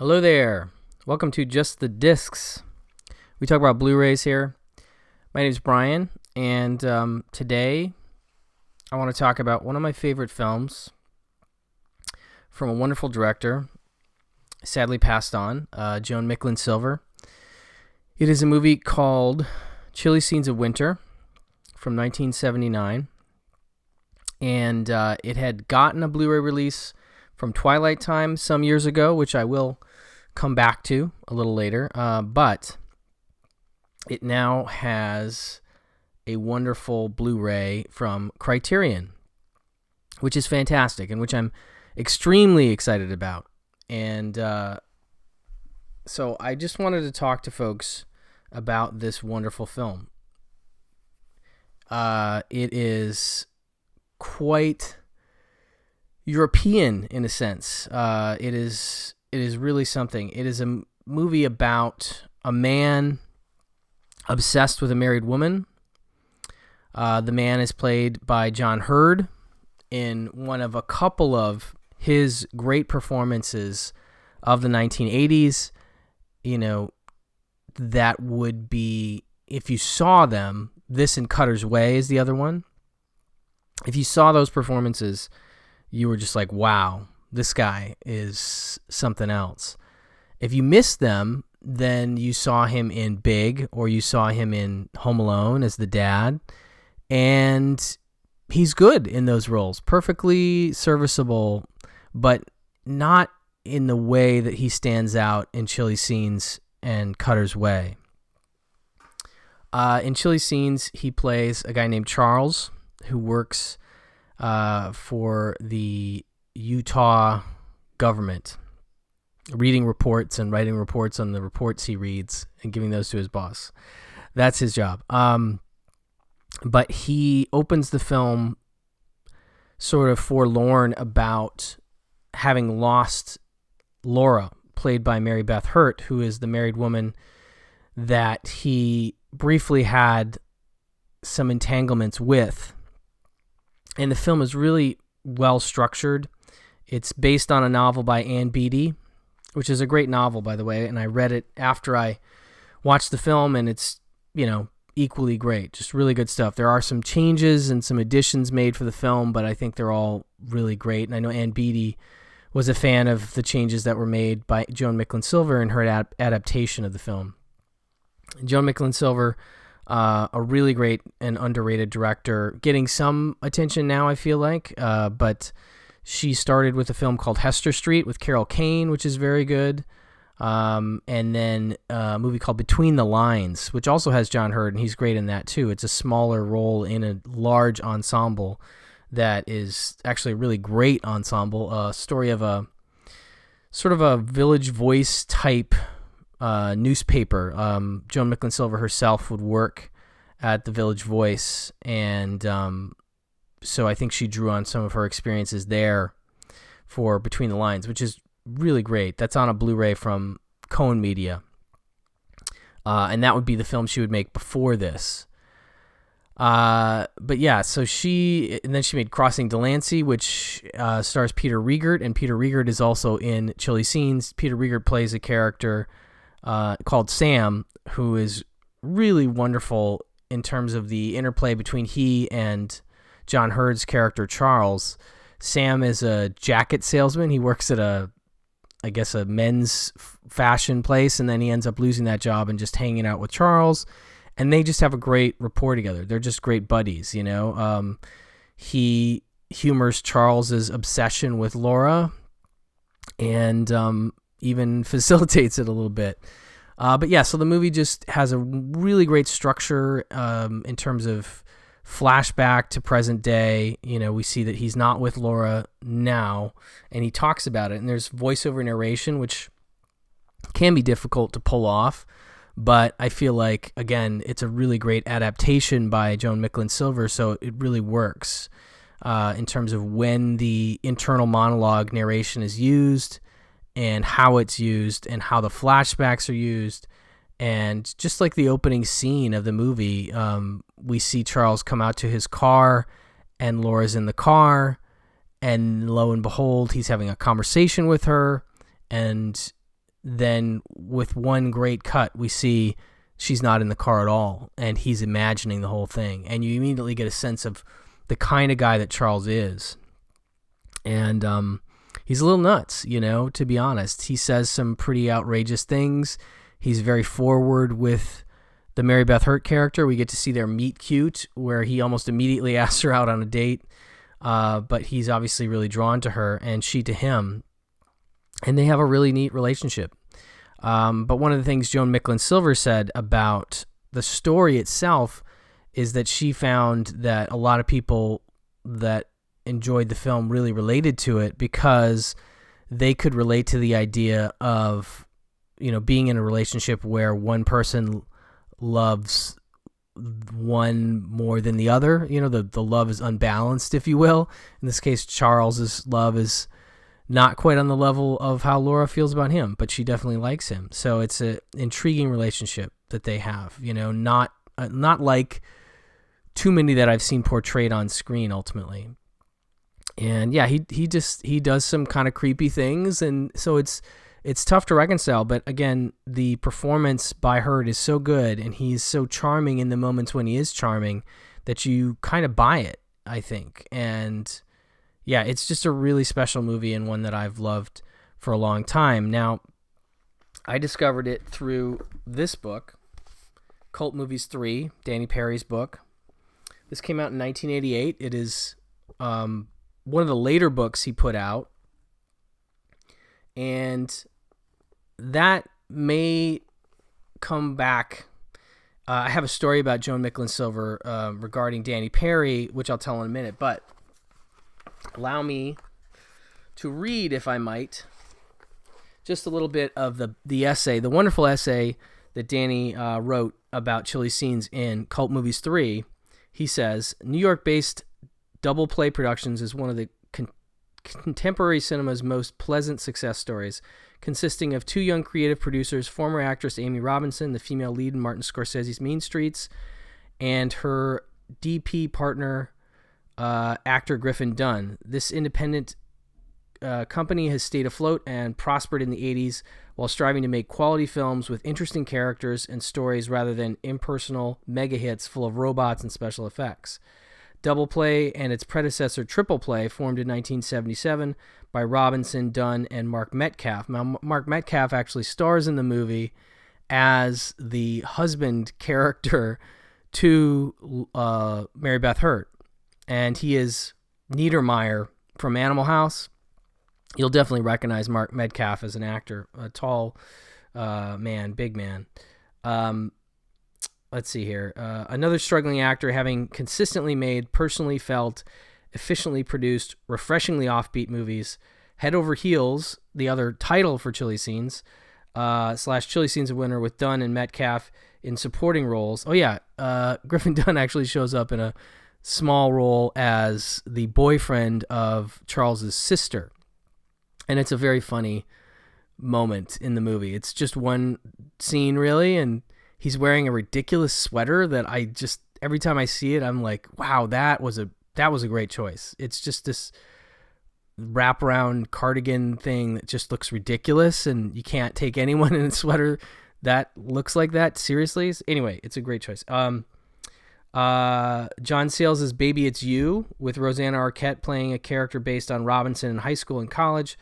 Hello there. Welcome to Just the Discs. We talk about Blu-rays here. My name is Brian, and today I want to talk about one of my favorite films from a wonderful director, sadly passed on, Joan Micklin Silver. It is a movie called Chilly Scenes of Winter from 1979, and it had gotten a Blu-ray release from Twilight Time some years ago, which I will come back to a little later, but it now has a wonderful Blu-ray from Criterion, which is fantastic and which I'm extremely excited about. And so I just wanted to talk to folks about this wonderful film. It is quite European in a sense. It is really something. It is a movie about a man obsessed with a married woman. The man is played by John Hurd in one of a couple of his great performances of the 1980s. You know, that would be, if you saw them, this and Cutter's Way is the other one. If you saw those performances, you were just like, wow, this guy is something else. If you missed them, then you saw him in Big, or you saw him in Home Alone as the dad, and he's good in those roles, perfectly serviceable, but not in the way that he stands out in Chilly Scenes and Cutter's Way. In Chilly Scenes, he plays a guy named Charles who works for the Utah government, reading reports and writing reports on the reports he reads and giving those to his boss. That's his job. But he opens the film sort of forlorn about having lost Laura, played by Mary Beth Hurt, who is the married woman that he briefly had some entanglements with. And the film is really well structured. It's based on a novel by Ann Beattie, which is a great novel, by the way, and I read it after I watched the film, and it's, equally great. Just really good stuff. There are some changes and some additions made for the film, but I think they're all really great. And I know Ann Beattie was a fan of the changes that were made by Joan Micklin Silver in her adaptation of the film. Joan Micklin Silver, a really great and underrated director, getting some attention now, I feel like, but she started with a film called Hester Street with Carol Kane, which is very good. And then a movie called Between the Lines, which also has John Hurd, and he's great in that too. It's a smaller role in a large ensemble that is actually a really great ensemble. A story of a sort of a Village Voice type newspaper. Joan Micklin Silver herself would work at the Village Voice, and so I think she drew on some of her experiences there for Between the Lines, which is really great. That's on a Blu-ray from Cohen Media. And that would be the film she would make before this. But yeah, so then she made Crossing Delancey, which stars Peter Riegert, and Peter Riegert is also in Chilly Scenes. Peter Riegert plays a character called Sam, who is really wonderful in terms of the interplay between he and John Hurd's character Charles. Sam is a jacket salesman. He works at a men's fashion place, and then he ends up losing that job and just hanging out with Charles, and they just have a great rapport together. They're just great buddies, He humors Charles's obsession with Laura, and even facilitates it a little bit. But yeah, so the movie just has a really great structure in terms of flashback to present day. We see that he's not with Laura now, and he talks about it, and there's voiceover narration, which can be difficult to pull off, but I feel like, again, it's a really great adaptation by Joan Micklin Silver, so it really works in terms of when the internal monologue narration is used and how it's used and how the flashbacks are used. And just like the opening scene of the movie, we see Charles come out to his car, and Laura's in the car, and lo and behold, he's having a conversation with her, and then with one great cut, we see she's not in the car at all, and he's imagining the whole thing. And you immediately get a sense of the kind of guy that Charles is. And he's a little nuts, to be honest. He says some pretty outrageous things. He's very forward with the Mary Beth Hurt character. We get to see their meet cute, where he almost immediately asks her out on a date. But he's obviously really drawn to her, and she to him. And they have a really neat relationship. But one of the things Joan Micklin Silver said about the story itself is that she found that a lot of people that enjoyed the film really related to it because they could relate to the idea of, being in a relationship where one person loves one more than the other. The love is unbalanced, if you will. In this case, Charles's love is not quite on the level of how Laura feels about him, but she definitely likes him. So it's an intriguing relationship that they have, not like too many that I've seen portrayed on screen ultimately. And yeah, he does some kind of creepy things, and so it's tough to reconcile. But again, the performance by Hurt is so good, and he's so charming in the moments when he is charming that you kind of buy it, I think. And yeah, it's just a really special movie, and one that I've loved for a long time. Now, I discovered it through this book, Cult Movies 3, Danny Perry's book. This came out in 1988. It is one of the later books he put out, and that may come back. I have a story about Joan Micklin Silver regarding Danny Perry, which I'll tell in a minute, but allow me to read, if I might, just a little bit of the essay, the wonderful essay that Danny wrote about Chilly Scenes in Cult Movies 3. He says, New York-based Double Play Productions is one of the contemporary cinema's most pleasant success stories, consisting of two young creative producers, former actress Amy Robinson, the female lead in Martin Scorsese's Mean Streets, and her DP partner, actor Griffin Dunne. This independent company has stayed afloat and prospered in the 80s while striving to make quality films with interesting characters and stories rather than impersonal mega hits full of robots and special effects. Double Play and its predecessor Triple Play, formed in 1977 by Robinson, Dunn, and Mark Metcalf. Now, Mark Metcalf actually stars in the movie as the husband character to Mary Beth Hurt, and he is Niedermeyer from Animal House. You'll definitely recognize Mark Metcalf as an actor, a tall man, big man. Let's see here. Another struggling actor, having consistently made personally felt, efficiently produced, refreshingly offbeat movies. Head Over Heels, the other title for Chilly Scenes, / Chilly Scenes, a winner with Dunn and Metcalf in supporting roles. Oh yeah, Griffin Dunn actually shows up in a small role as the boyfriend of Charles's sister. And it's a very funny moment in the movie. It's just one scene, really, and he's wearing a ridiculous sweater that I just, every time I see it, I'm like, wow, that was a great choice. It's just this wraparound cardigan thing that just looks ridiculous, and you can't take anyone in a sweater that looks like that seriously. Anyway, it's a great choice. John Sayles' Baby It's You, with Rosanna Arquette playing a character based on Robinson in high school and college.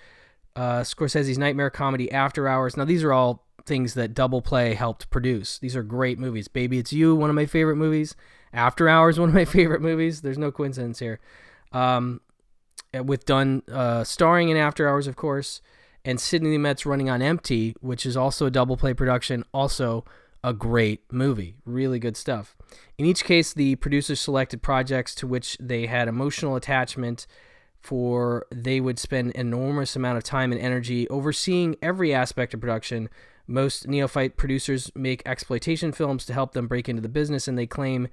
Scorsese's nightmare comedy After Hours. Now, these are all things that Double Play helped produce. These are great movies. Baby It's You, one of my favorite movies. After Hours, one of my favorite movies. There's no coincidence here. With Dunn starring in After Hours, of course, and Sidney Lumet's Running on Empty, which is also a Double Play production, also a great movie. Really good stuff. In each case, the producers selected projects to which they had emotional attachment, for they would spend an enormous amount of time and energy overseeing every aspect of production. Most neophyte producers make exploitation films to help them break into the business, and they claim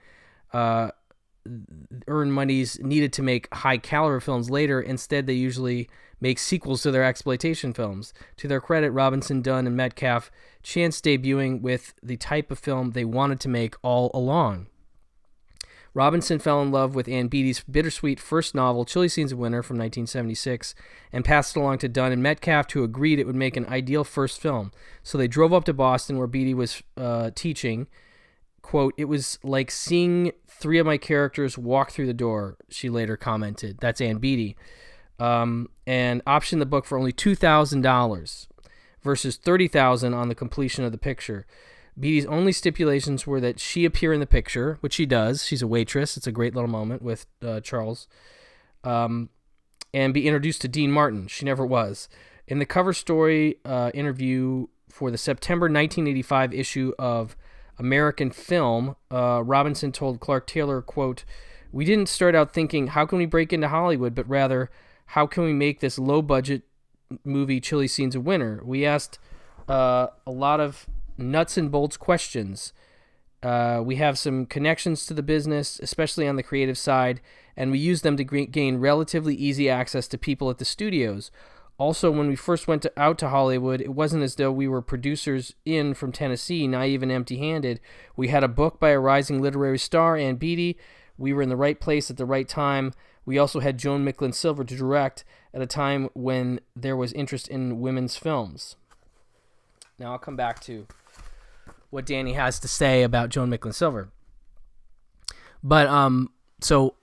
earn monies needed to make high-caliber films later. Instead, they usually make sequels to their exploitation films. To their credit, Robinson, Dunn, and Metcalf chanced debuting with the type of film they wanted to make all along. Robinson fell in love with Ann Beattie's bittersweet first novel, Chilly Scenes of Winter, from 1976, and passed it along to Dunn and Metcalf, who agreed it would make an ideal first film. So they drove up to Boston, where Beattie was teaching. Quote, "It was like seeing three of my characters walk through the door," she later commented. That's Ann Beattie. And optioned the book for only $2,000 versus $30,000 on the completion of the picture. Beattie's only stipulations were that she appear in the picture, which she does. She's a waitress. It's a great little moment with Charles. And be introduced to Dean Martin. She never was. In the cover story interview for the September 1985 issue of American Film, Robinson told Clark Taylor, quote, "We didn't start out thinking, how can we break into Hollywood, but rather, how can we make this low-budget movie Chilly Scenes of Winter? We asked a lot of nuts and bolts questions. We have some connections to the business, especially on the creative side, and we used them to gain relatively easy access to people at the studios. Also, when we first went out to Hollywood, it wasn't as though we were producers in from Tennessee, naive and empty-handed. We had a book by a rising literary star, Ann Beattie. We were in the right place at the right time. We also had Joan Micklin Silver to direct at a time when there was interest in women's films." Now I'll come back to what Danny has to say about Joan Micklin Silver. But so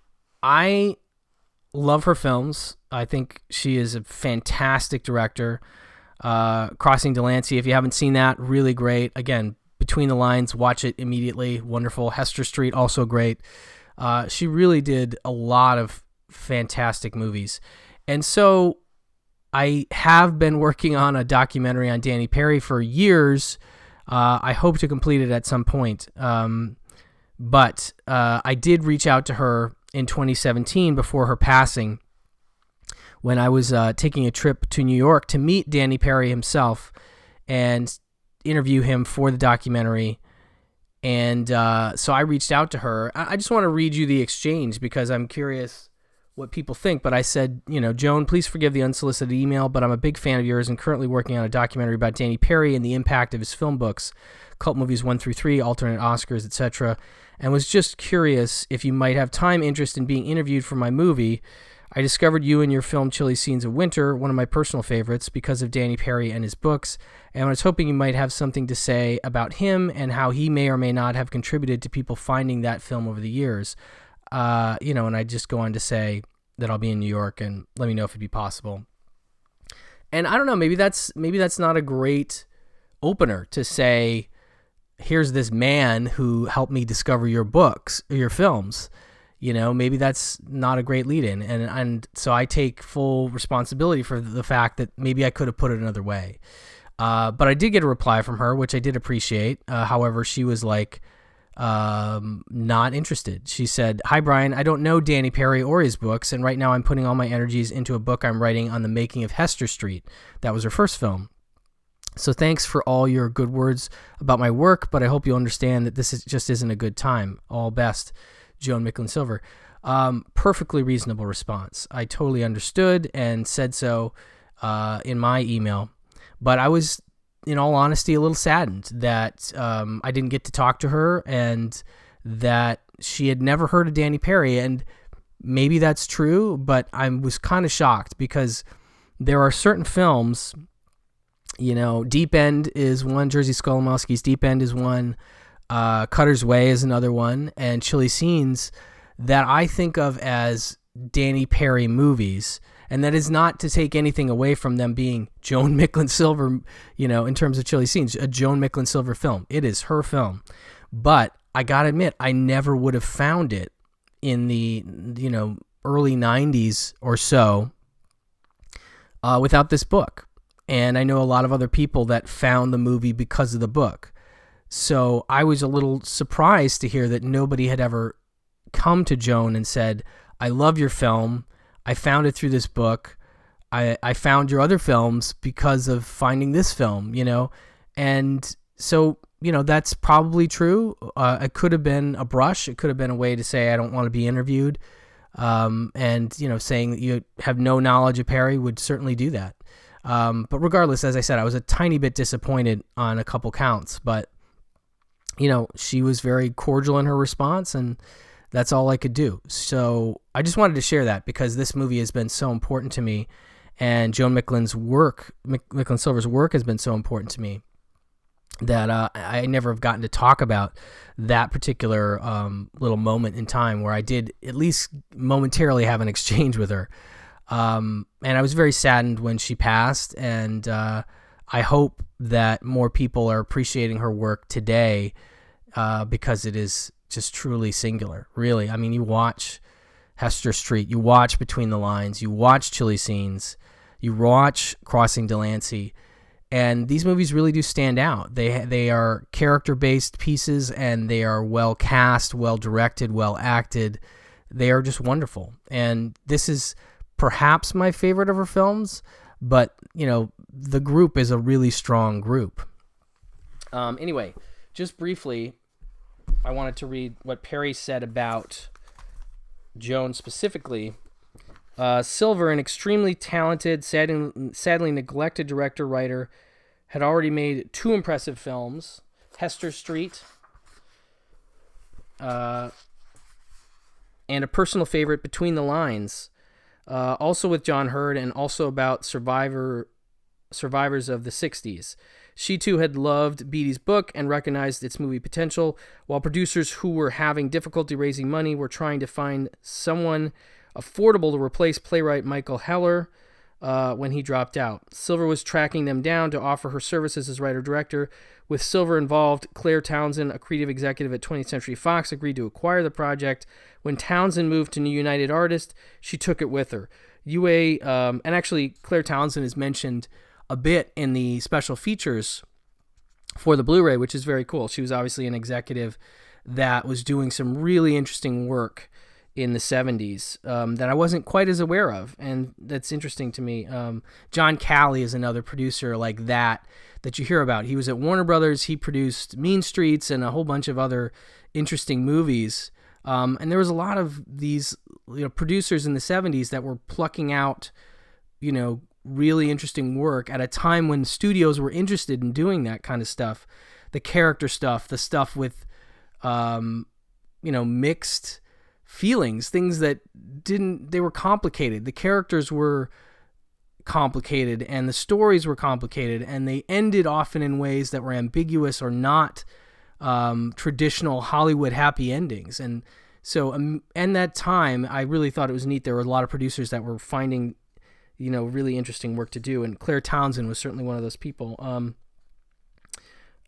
I love her films. I think she is a fantastic director. Crossing Delancey, if you haven't seen that, really great. Again, Between the Lines, watch it immediately. Wonderful. Hester Street, also great. She really did a lot of fantastic movies. And so I have been working on a documentary on Danny Perry for years. I hope to complete it at some point. But I did reach out to her in 2017 before her passing, when I was taking a trip to New York to meet Danny Perry himself and interview him for the documentary. And so I reached out to her. I just want to read you the exchange because I'm curious what people think. But I said, "Joan, please forgive the unsolicited email, but I'm a big fan of yours and currently working on a documentary about Danny Perry and the impact of his film books, Cult Movies 1 through 3, alternate Oscars, etc. And was just curious if you might have interest in being interviewed for my movie. I discovered you in your film Chilly Scenes of Winter, one of my personal favorites, because of Danny Perry and his books, and I was hoping you might have something to say about him and how he may or may not have contributed to people finding that film over the years." And I just go on to say that I'll be in New York and let me know if it'd be possible. And I don't know, maybe that's not a great opener to say, here's this man who helped me discover your books, your films. Maybe that's not a great lead-in. And so I take full responsibility for the fact that maybe I could have put it another way. But I did get a reply from her, which I did appreciate. However, she was like, not interested. She said, "Hi, Brian. I don't know Danny Perry or his books, and right now I'm putting all my energies into a book I'm writing on the making of Hester Street." That was her first film. "So thanks for all your good words about my work, but I hope you'll understand that just isn't a good time. All best, Joan Micklin Silver." Perfectly reasonable response. I totally understood and said so in my email. But I was, in all honesty, a little saddened that I didn't get to talk to her and that she had never heard of Danny Perry. And maybe that's true, but I was kind of shocked because there are certain films, Deep End is one, Jerzy Skolimowski's Deep End is one, Cutter's Way is another one, and Chilly Scenes that I think of as Danny Perry movies. And that is not to take anything away from them being Joan Micklin Silver, in terms of Chilly Scenes, a Joan Micklin Silver film. It is her film. But I got to admit, I never would have found it in the, early 90s or so without this book. And I know a lot of other people that found the movie because of the book. So I was a little surprised to hear that nobody had ever come to Joan and said, "I love your film. I found it through this book. I found your other films because of finding this film," And so, that's probably true. It could have been a brush. It could have been a way to say, I don't want to be interviewed. And, saying that you have no knowledge of Perry would certainly do that. But regardless, as I said, I was a tiny bit disappointed on a couple counts. But, she was very cordial in her response, and That's all I could do. So I just wanted to share that because this movie has been so important to me, and Joan Micklin's work, Micklin Silver's work, has been so important to me that I never have gotten to talk about that particular little moment in time where I did at least momentarily have an exchange with her. And I was very saddened when she passed, and I hope that more people are appreciating her work today because it is just truly singular, really. I mean, you watch Hester Street, you watch Between the Lines, you watch Chilly Scenes, you watch Crossing Delancey, and these movies really do stand out. They are character-based pieces, and they are well cast, well directed, well acted. They are just wonderful. And this is perhaps my favorite of her films, but, you know, the group is a really strong group. Anyway, just briefly, I wanted to read what Perry said about Joan specifically. Silver, an extremely talented, sadly neglected director-writer, had already made 2 impressive films, Hester Street and a personal favorite, Between the Lines, also with John Hurd, and also about survivors of the 60s. She, too, had loved Beatty's book and recognized its movie potential, while producers who were having difficulty raising money were trying to find someone affordable to replace playwright Michael Heller when he dropped out. Silver was tracking them down to offer her services as writer-director. With Silver involved, Claire Townsend, a creative executive at 20th Century Fox, agreed to acquire the project. When Townsend moved to New United Artists, she took it with her. And actually, Claire Townsend is mentioned a bit in the special features for the Blu-ray, which is very cool. She was obviously an executive that was doing some really interesting work in the 70s that I wasn't quite as aware of, and that's interesting to me. John Calley is another producer like that you hear about. He was at Warner Brothers. He produced Mean Streets and a whole bunch of other interesting movies. And there was a lot of these, producers in the 70s that were plucking out, really interesting work at a time when studios were interested in doing that kind of stuff, the character stuff, the stuff with, mixed feelings, things that they were complicated. The characters were complicated and the stories were complicated, and they ended often in ways that were ambiguous or not traditional Hollywood happy endings. And so in that time, I really thought it was neat. There were a lot of producers that were finding, really interesting work to do, and Claire Townsend was certainly one of those people.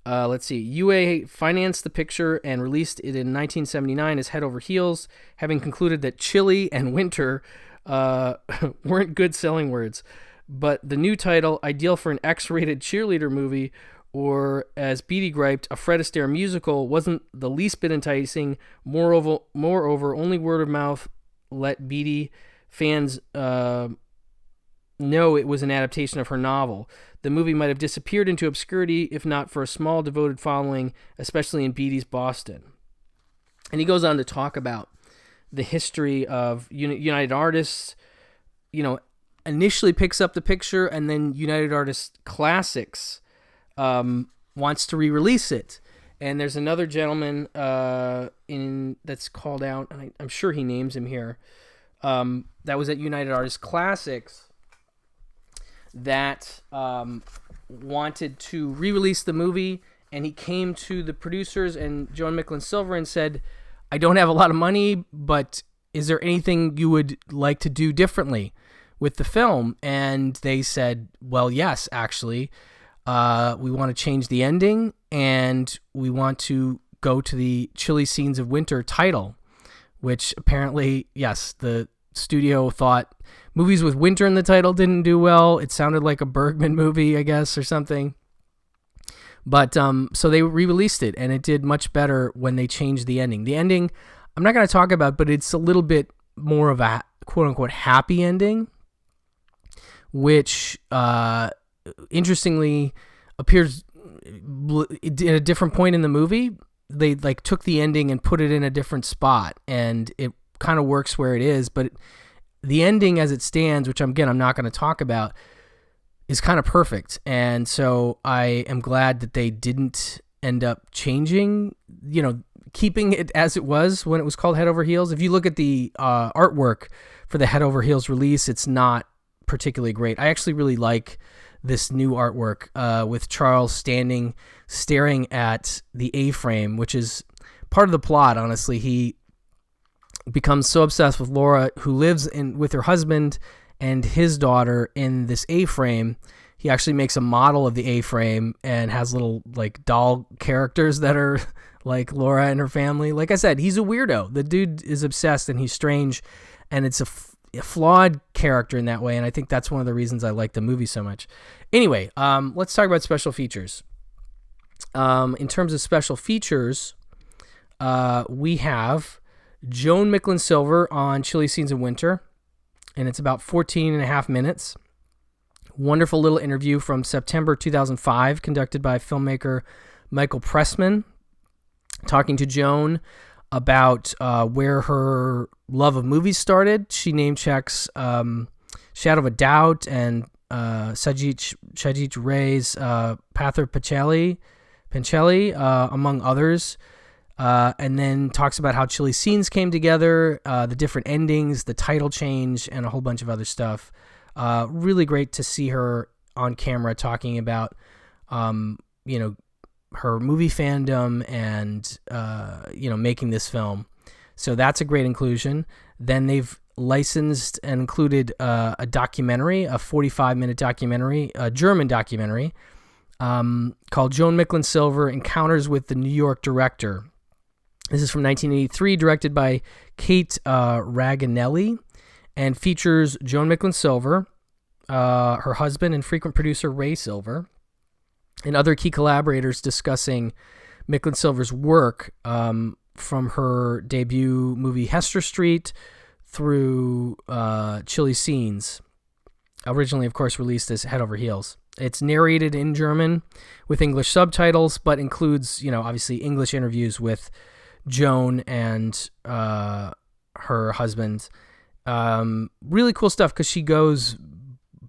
Let's see. UA financed the picture and released it in 1979 as Head Over Heels, having concluded that chilly and winter weren't good selling words. But the new title, ideal for an X-rated cheerleader movie, or as Beatty griped, a Fred Astaire musical, wasn't the least bit enticing. Moreover, only word of mouth let Beatty fans know it was an adaptation of her novel. The movie might have disappeared into obscurity if not for a small devoted following, especially in Beatty's Boston. And he goes on to talk about the history of United Artists, initially picks up the picture, and then United Artists Classics wants to re-release it. And there's another gentleman that's called out, and I'm sure he names him here, that was at United Artists Classics, that wanted to re-release the movie, and he came to the producers and Joan Micklin Silver and said, I don't have a lot of money, but is there anything you would like to do differently with the film? And they said, well, yes, actually. We want to change the ending, and we want to go to the Chilly Scenes of Winter title, which apparently, yes, the studio thought movies with winter in the title didn't do well. It sounded like a Bergman movie, I guess, or something. But so they re-released it, and it did much better when they changed the ending. The ending, I'm not going to talk about, but it's a little bit more of a quote-unquote happy ending, which interestingly appears at a different point in the movie. They took the ending and put it in a different spot, and it kind of works where it is, but the ending as it stands, which I'm not going to talk about, is kind of perfect. And so I am glad that they didn't end up changing, keeping it as it was when it was called Head Over Heels. If you look at the artwork for the Head Over Heels release, it's not particularly great. I actually really like this new artwork with Charles staring at the A-frame, which is part of the plot, honestly. He becomes so obsessed with Laura, who lives with her husband and his daughter in this A-frame. He actually makes a model of the A-frame and has little like doll characters that are like Laura and her family. Like I said, he's a weirdo. The dude is obsessed and he's strange, and it's a flawed character in that way, and I think that's one of the reasons I like the movie so much. Anyway, let's talk about special features. In terms of special features, we have Joan Micklin Silver on Chilly Scenes in Winter, and it's about 14 and a half minutes. Wonderful little interview from September 2005 conducted by filmmaker Michael Pressman, talking to Joan about where her love of movies started. She name checks Shadow of a Doubt and Sajid Ray's Pather Panchali, among others. And then talks about how Chilly Scenes came together, the different endings, the title change, and a whole bunch of other stuff. Really great to see her on camera talking about, her movie fandom and, making this film. So that's a great inclusion. Then they've licensed and included a documentary, a 45-minute documentary, a German documentary, called Joan Micklin Silver, Encounters with the New York Director. This is from 1983, directed by Kate Raganelli, and features Joan Micklin Silver, her husband and frequent producer Ray Silver, and other key collaborators discussing Micklin Silver's work from her debut movie Hester Street through Chilly Scenes, originally, of course, released as Head Over Heels. It's narrated in German with English subtitles, but includes, obviously English interviews with Joan and her husband. Really cool stuff because she goes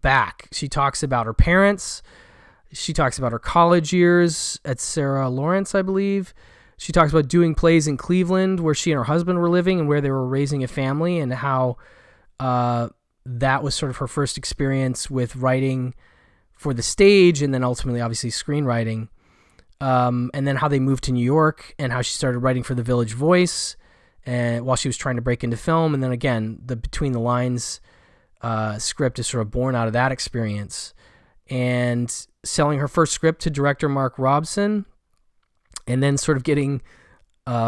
back. She talks about her parents. She talks about her college years at Sarah Lawrence, I believe. She talks about doing plays in Cleveland where she and her husband were living and where they were raising a family, and how that was sort of her first experience with writing for the stage and then ultimately, obviously, screenwriting. And then how they moved to New York and how she started writing for the Village Voice while she was trying to break into film. And then again, the Between the Lines script is sort of born out of that experience. And selling her first script to director Mark Robson, and then sort of getting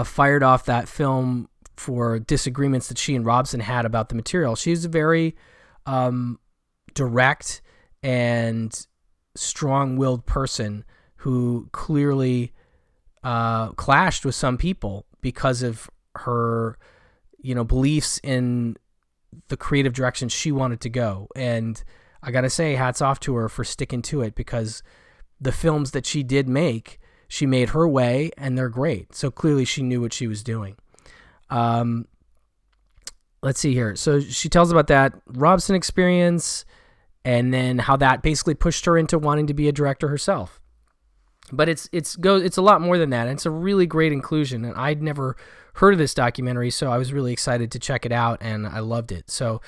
fired off that film for disagreements that she and Robson had about the material. She's a very direct and strong-willed person who clearly clashed with some people because of her, beliefs in the creative direction she wanted to go. And I got to say, hats off to her for sticking to it, because the films that she did make, she made her way, and they're great. So clearly she knew what she was doing. Let's see here. So she tells about that Robson experience, and then how that basically pushed her into wanting to be a director herself. But it's a lot more than that. And it's a really great inclusion. And I'd never heard of this documentary, so I was really excited to check it out, and I loved it. So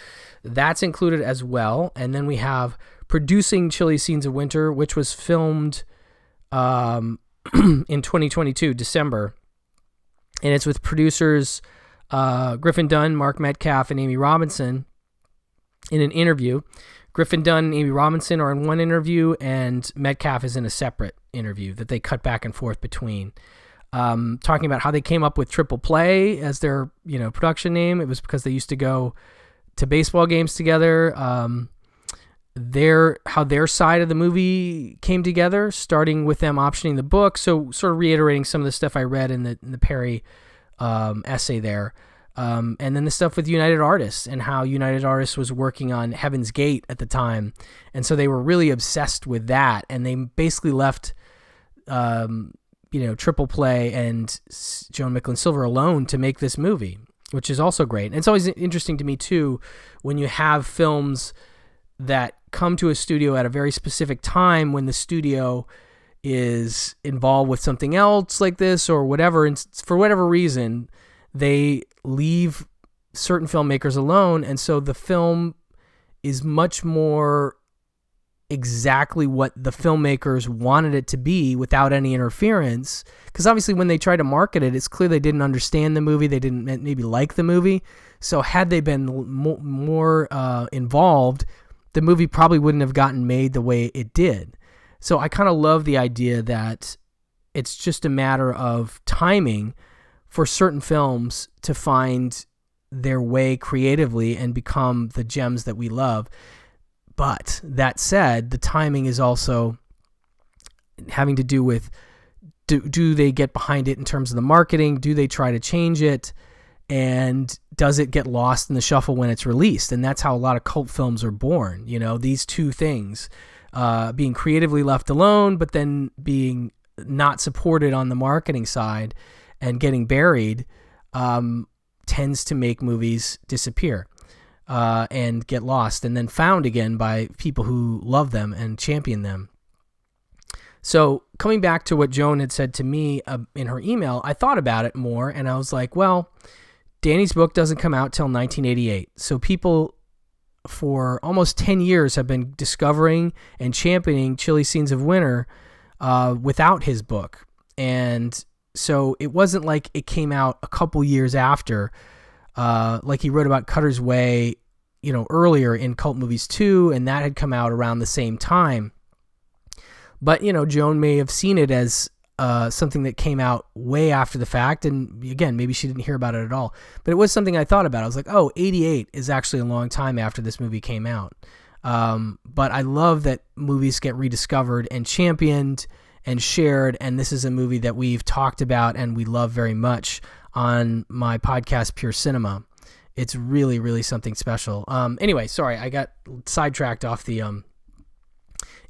that's included as well. And then we have Producing Chilly Scenes of Winter, which was filmed in 2022, December. And it's with producers Griffin Dunn, Mark Metcalf, and Amy Robinson in an interview. Griffin Dunn and Amy Robinson are in one interview, and Metcalf is in a separate interview that they cut back and forth between. Talking about how they came up with Triple Play as their, production name. It was because they used to go to baseball games together. How their side of the movie came together, starting with them optioning the book. So sort of reiterating some of the stuff I read in the Perry essay there. And then the stuff with United Artists, and how United Artists was working on Heaven's Gate at the time. And so they were really obsessed with that. And they basically left, Triple Play and Joan Micklin Silver alone to make this movie, which is also great. And it's always interesting to me, too, when you have films that come to a studio at a very specific time when the studio is involved with something else like this or whatever, and for whatever reason, they leave certain filmmakers alone, and so the film is much more exactly what the filmmakers wanted it to be without any interference. Because obviously when they tried to market it, it's clear they didn't understand the movie, they didn't maybe like the movie, so had they been more involved, the movie probably wouldn't have gotten made the way it did. So I kind of love the idea that it's just a matter of timing for certain films to find their way creatively and become the gems that we love. But that said, the timing is also having to do with do they get behind it in terms of the marketing? Do they try to change it? And does it get lost in the shuffle when it's released? And that's how a lot of cult films are born. You know, these two things, being creatively left alone, but then being not supported on the marketing side and getting buried, tends to make movies disappear and get lost and then found again by people who love them and champion them. So coming back to what Joan had said to me in her email, I thought about it more and I was like, well, Danny's book doesn't come out till 1988. So people for almost 10 years have been discovering and championing Chilly Scenes of Winter without his book. And so it wasn't like it came out a couple years after, like he wrote about Cutter's Way, you know, earlier in Cult Movies 2, and that had come out around the same time. But, you know, Joan may have seen it as something that came out way after the fact, and again, maybe she didn't hear about it at all. But it was something I thought about. I was like, oh, 88 is actually a long time after this movie came out. But I love that movies get rediscovered and championed and shared, and this is a movie that we've talked about and we love very much on my podcast, Pure Cinema. It's really, really something special. Anyway, sorry, I got sidetracked off the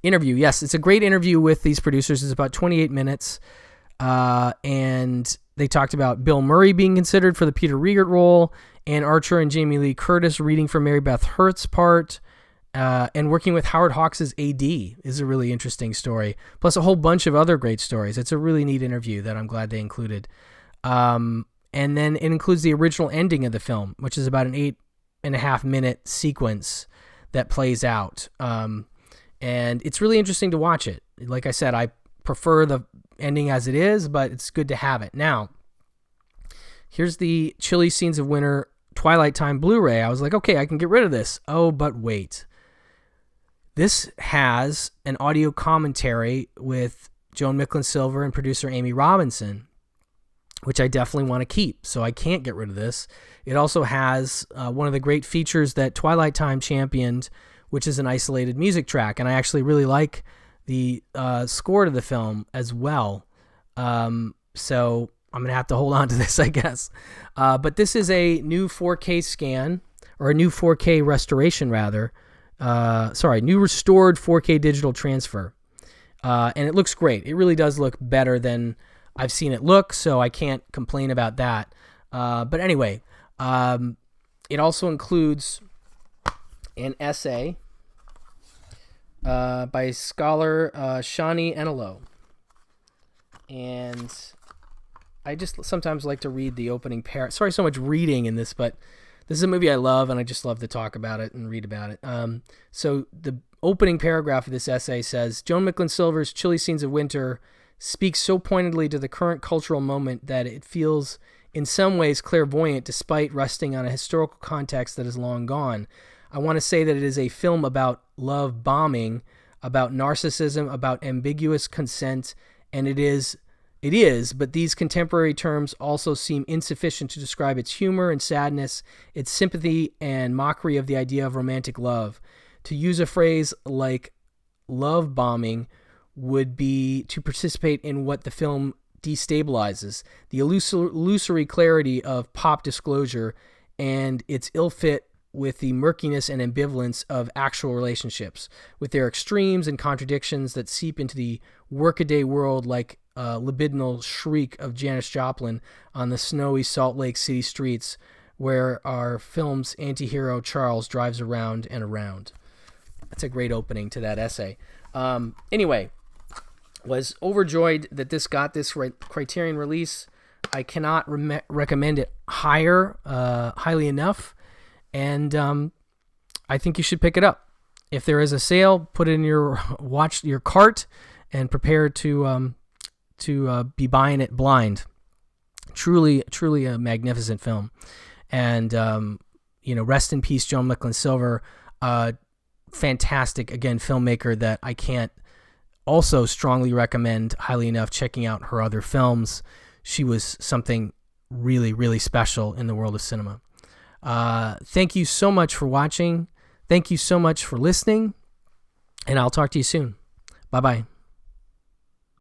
interview. Yes, it's a great interview with these producers. It's about 28 minutes, and they talked about Bill Murray being considered for the Peter Riegert role, Ann Archer and Jamie Lee Curtis reading for Mary Beth Hurt's part, and working with Howard Hawks as AD is a really interesting story, plus a whole bunch of other great stories. It's a really neat interview that I'm glad they included. And then it includes the original ending of the film, which is about an 8.5 minute sequence that plays out. And it's really interesting to watch it. Like I said, I prefer the ending as it is, but it's good to have it. Now, here's the Chilly Scenes of Winter Twilight Time Blu-ray. I was like, okay, I can get rid of this. Oh, but wait. This has an audio commentary with Joan Micklin Silver and producer Amy Robinson, which I definitely want to keep, so I can't get rid of this. It also has one of the great features that Twilight Time championed, which is an isolated music track, and I actually really like the score to the film as well. So I'm going to have to hold on to this, I guess. But this is a new 4K scan, or a new 4K restoration, rather. New restored 4K digital transfer. And it looks great. It really does look better than I've seen it look, so I can't complain about that. But anyway, it also includes an essay by scholar Shani Enelo. And I just sometimes like to read the opening Sorry, so much reading in this, but this is a movie I love, and I just love to talk about it and read about it. So the opening paragraph of this essay says, Joan Micklin Silver's Chilly Scenes of Winter speaks so pointedly to the current cultural moment that it feels in some ways clairvoyant despite resting on a historical context that is long gone. I want to say that it is a film about love bombing, about narcissism, about ambiguous consent, and it is, but these contemporary terms also seem insufficient to describe its humor and sadness, its sympathy and mockery of the idea of romantic love. To use a phrase like love bombing would be to participate in what the film destabilizes, the illusory clarity of pop disclosure and its ill fit with the murkiness and ambivalence of actual relationships, with their extremes and contradictions that seep into the workaday world like a libidinal shriek of Janis Joplin on the snowy Salt Lake City streets where our film's anti-hero Charles drives around and around. That's a great opening to that essay. Anyway, Was overjoyed that this got this Criterion release. I cannot recommend it highly enough, and I think you should pick it up. If there is a sale, put it in your cart, and prepare to be buying it blind. Truly a magnificent film, and rest in peace, Joan Micklin Silver. Fantastic, again, filmmaker that I can't also strongly recommend highly enough checking out her other films. She was something really, really special in the world of cinema. Thank you so much for watching. Thank you so much for listening, and I'll talk to you soon. Bye-bye.